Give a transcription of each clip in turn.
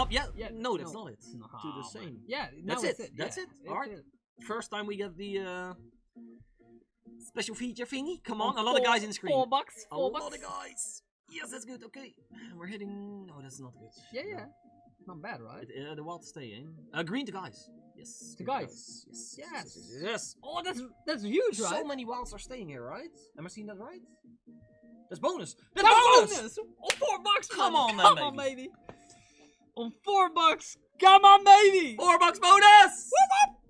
Yeah, Yeah, no, that's not it. No, To the same. Yeah, That's now it. it's That's yeah, it. it's Alright. it. First time we get the special feature thingy. Come on, On a lot of guys in the screen. $4. A $4. lot of guys. Yes, that's good. Okay, we're hitting. No, that's not good. Yeah, yeah. Not bad, right? The wild staying. Green to guys. Yes. To green guys. Yes. Yes. Yes. Oh, that's huge, right? So many wilds are staying here, right? Am I seeing that right? That's bonus. That's bonus! On $4, Come man. on, then, Come on, baby. On $4, come on, baby. $4 bonus.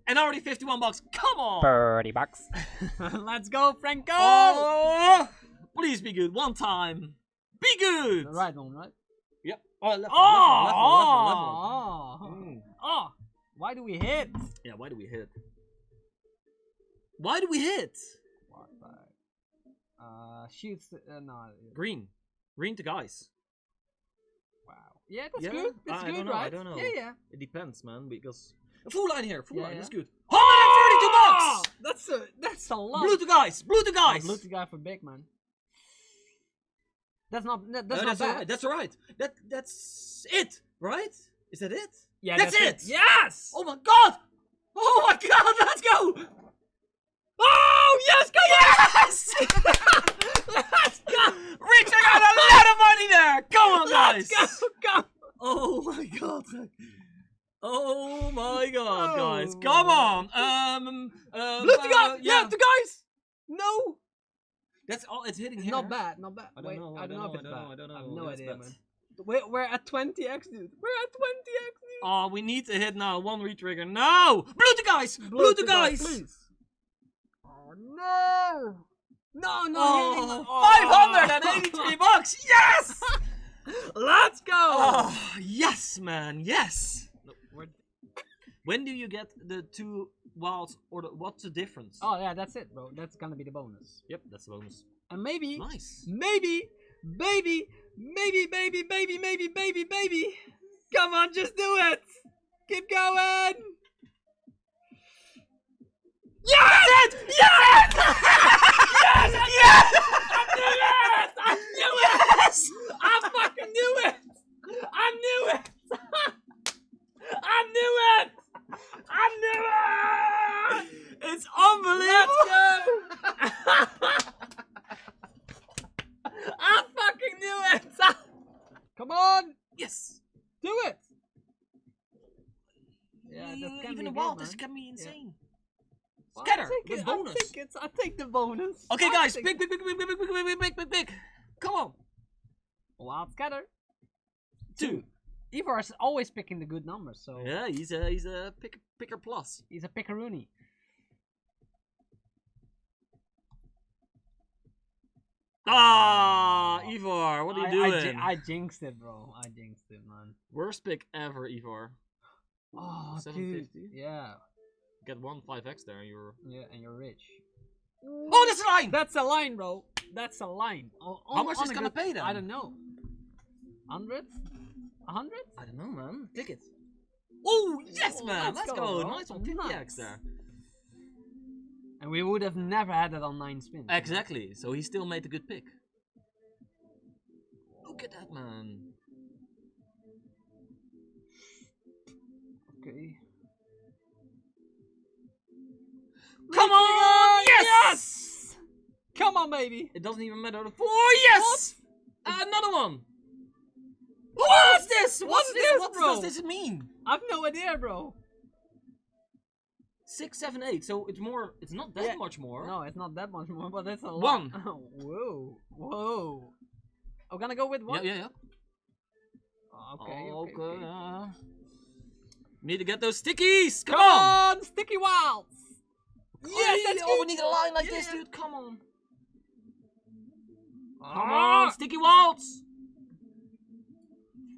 And already $51. Come on. $30. Let's go, Franco. Oh, please be good. One time. Be good. The right one, right? Yep. Oh, left Oh, one. oh. Why do we hit? Yeah, why do we hit? Why do we hit? What? Shoots. No. Green. Green to guys. Wow. Yeah, that's Yeah? good. That's I good, don't know, right? I don't know. Yeah, yeah. It depends, man, because full line here. Full Yeah, line. yeah. That's good. $132. That's a lot. Blue to guys. Blue to guys. Blue to guy for big man. That's not. That's No, not that's bad. alright. That's alright. That's it, right? Is that it? Yeah, that's it. Yes. Oh my god! Oh my god! Let's go! Oh yes! Go Yes! Let's go! Rich, I got a lot of money there. Come on, guys. Let's go! Oh my god! Oh my god, guys! Oh, Come man. on! Blue to guys! yeah. Yeah, the guys! No! That's all. It's hitting It's here. not bad, not bad. I don't know. I don't know if it's bad. I don't know. I have no That's idea, bad. man. We're at 20x, dude. We're at 20x, dude. Oh, we need to hit now. One retrigger. No! Blue to guys! Blue to guys! Please. Oh no! No, no! Oh, $583! Yes! Let's go! Oh, yes, man, yes! No, we're- When do you get the two wilds, or what's the difference? Oh yeah, that's it, bro. That's gonna be the bonus. Yep, that's the bonus. And maybe, Nice. maybe, baby, baby. Come on, just do it. Keep going. Yes! Yes! Yes! Yes! I knew it! Yes! I fucking knew it! I knew it! I knew it! I knew it! It's unbelievable! Let's go! I fucking knew it! Come on! Yes! Do it! Yeah, that can Even be the good, wild, man. this can be insane. Well, Scatter, I with bonus. I take the bonus. Okay, I guys, take- big. Come on. Wild scatter. 2. Ivor is always picking the good numbers, so Yeah, he's a picker plus. he's a pickaroony. Ah, Ivor, what are you doing? I jinxed it, bro. I jinxed it, man. Worst pick ever, Ivor. Oh, dude. 750. Yeah, Get 5x there. You're. yeah, and you're rich. Oh, that's a line. That's a line, bro. That's a line. How much is a gonna good- pay then? I don't know. 100? 100? I don't know, man. Click it. Oh, yes, Oh, man. let's Let's go, go. bro. Nice one. 50x Nice. there. And we would have never had it on 9 spins. Exactly. So he still made a good pick. Look at that, man. Okay. Come on! Yes! Come on, baby! It doesn't even matter. Oh, yes! Another one. What's this? What's this, What bro? does this mean? I've no idea, bro. 6, 7, 8. So it's more. It's not that Yeah. much more. No, it's not that much more, but it's a lot. 1. Whoa. Whoa. I'm gonna go with 1? Yeah. Okay, Okay. okay. Need to get those stickies. Come Come on. on! Sticky wilds! Yes, that's Oh, good! we need a line like this, Yeah. dude. Come on. Come on, sticky waltz.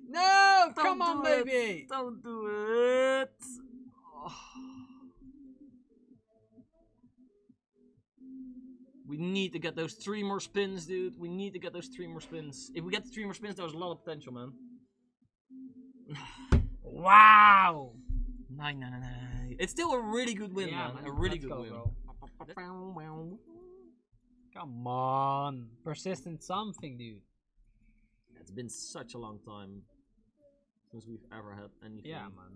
No! Don't Come on, do it. baby! Don't do it. Oh. We need to get those 3 more spins, dude. We need to get those 3 more spins. If we get the 3 more spins, there's a lot of potential, man. Wow! 9. It's still a really good win, Yeah, man. A really let's good go, win. bro. Come on! Persistent something, dude. It's been such a long time. since we've ever had anything. Yeah, man.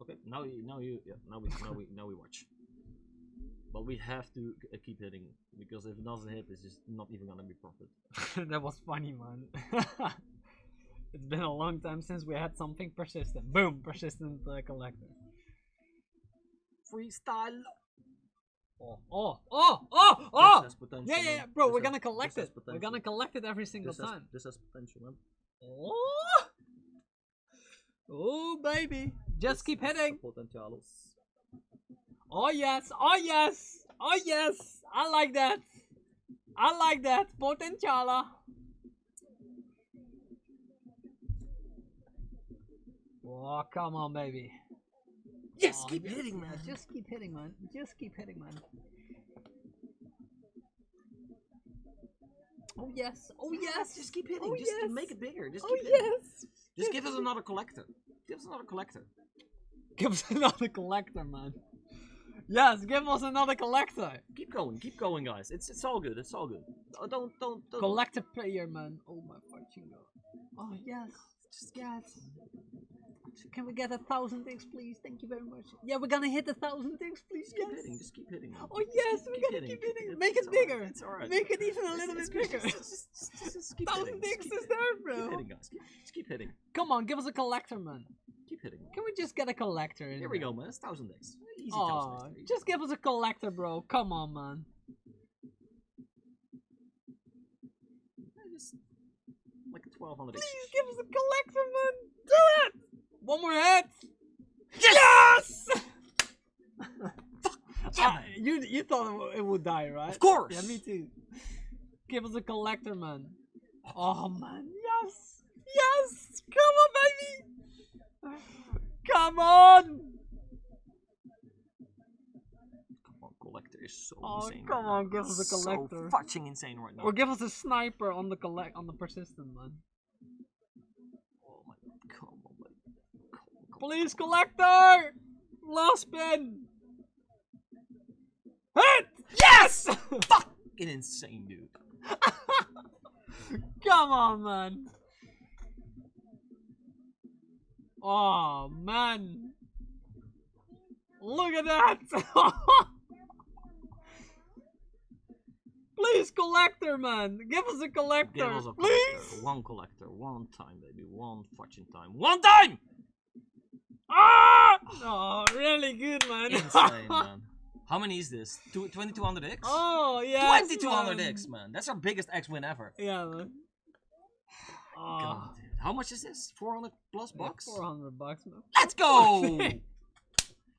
Okay, now we watch. But we have to keep hitting, because if it doesn't hit, it's just not even gonna be profit. That was funny, man. It's been a long time since we had something persistent. Boom, persistent collector. Freestyle. Oh! This has potential, Yeah, man. bro, This we're has- gonna collect this has it. We're potential. gonna collect it every single time. This has potential, man. Oh, baby. Just keep hitting. Potentials. Oh, yes. Oh, yes. Oh, yes. I like that. I like that. Potentiala. Oh, come on, baby. Yes, Oh, keep yes, hitting, yeah, man. Just keep hitting, man. Just keep hitting, man. Oh, yes. Oh, yes. Just keep hitting. Oh, just yes. make it bigger. Just Oh, keep hitting. yes. Just give us another collector. Give us another collector. Give us another collector, man. Yes, give us another collector. Keep going, guys. It's all good. It's all good. Oh, don't. Collector player, man. Oh my fucking god. Oh yes, yes. Can we get 1,000 X, please? Thank you very much. Yeah, we're gonna hit 1,000 X, please. Just keep Yes. hitting. Just keep hitting. Man. Oh yes, Just we're keep gonna hitting, keep hitting. It's Make it alright, bigger. It's alright. Make it even a little bit bigger. Just keep 1,000 hitting. X is there, Keep bro. hitting, guys. Just keep hitting. Come on, give us a collector, man. Keep hitting. Can we just get a collector in Here we go, man. It's 1,000 X. Easy 1,000 Oh, X. just give us a collector, bro. Come on, man. Just like 1,200 X. Please give us a collector, man. Do it. One more hit. Yes! You thought it would die, right? Of course. Yeah, me too. Give us a collector, man. Oh man, yes, yes. Come on, baby. Come on. Come on, collector is so Oh, insane. come right on, now. give us a collector. So fucking insane right now. Or give us a sniper on the persistent, man. Oh my god, come on, buddy. Come on. Please, collector. Last spin. Hit! Yes! Fucking insane, dude. Come on, man. Oh, man. Look at that. Please, collector, man. Give us a collector. Give us a please. collector. One collector. One time, baby. One fucking time. One time! Ah! Oh, really good, man. Insane, man. How many is this? 2,200 X? Oh, yeah. 2,200 X, man. That's our biggest X win ever. Yeah, man. Oh. God, dude. How much is this? 400 plus bucks? 400 bucks, man. Let's go!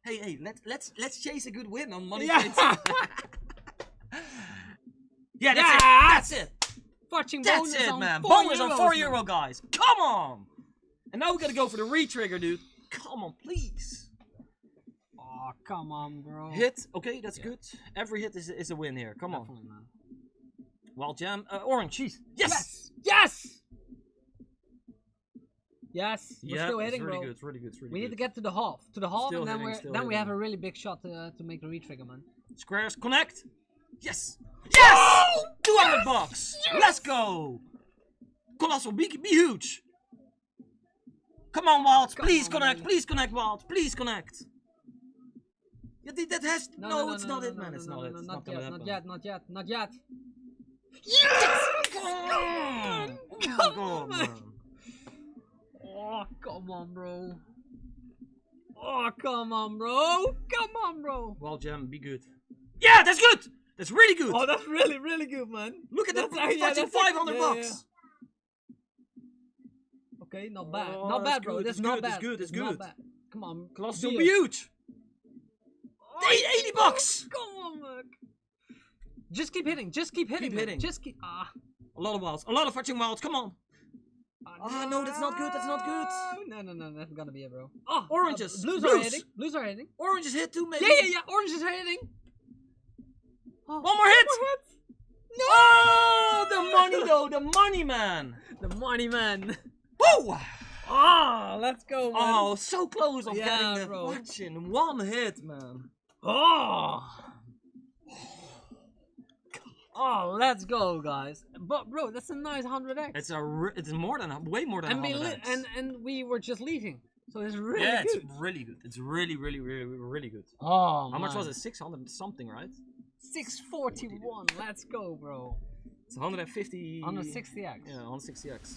hey, let's chase a good win on Money Yeah. Trade. Yeah, that's it. Fucking That's bonus it, on man. 4 Bonus on euros, 4 man. euro, guys. Come on! And now we gotta go for the re-trigger, dude. Come on, please. Oh, come on, bro. Hit. Okay, that's good. Every hit is a win here. Come on. Definitely, man. Wild Jam. Orange. Yes! Yes! Yes! Yes! We're Yeah, still hitting, it's really bro. good. It's really good. It's really We need good. to get to the half. To the half, Still and then hitting, then we have a hitting. really big shot to make the re-trigger, man. Squares, connect. Yes! Yes! 200 bucks. Let's go. Colossal, be huge. Come on, Wild. Come Please on, connect. baby. Please connect, Wild. Please connect. Yeah, that has No, it's not it, man. It's not it. It's not gonna happen. Not yet, not yet, not yet. Yes! Come on! Oh my Come God, on, man. man. Oh, come on, bro. Oh, come on, bro. Come on, bro. Wild Jam, be good. Yeah, that's good. That's really good. Oh, that's really, really good, man. Look at that. That's actually- yeah, Fucking that's actually- 500 yeah, bucks. Okay, not bad. Oh, Not that's bad, bro. good, That's it's not good, bad. it's good, it's Not good. bad. Come on, Colossal, deal. be huge. 80 bucks. Come on, man. Just keep hitting. Just keep hitting. Keep man. hitting. Just keep. A lot of wilds. A lot of fucking wilds. Come on. Ah, no, that's not good, that's not good. No, that's gonna be it, bro. Oh, Oranges. Blues are Blues. hitting. Blues are hitting. Orange is hit too, maybe. Yeah. Oranges are hitting. Oh, One more hit. No. Oh, the money though. The money, man. The money, man. Woo. Oh, let's go, man. Oh, so close of Yeah, getting the bro. fucking one hit, man. Oh. Oh, let's go, guys. But bro, that's a nice 100x. It's it's more than way more than and 100x. and we were just leaving, so it's really yeah, good. it's really good. It's really, really, really, really good. Oh, How much man. was it? 600 something, right? 641. Let's go, bro. It's 150. On the 60x. Yeah, on 60x.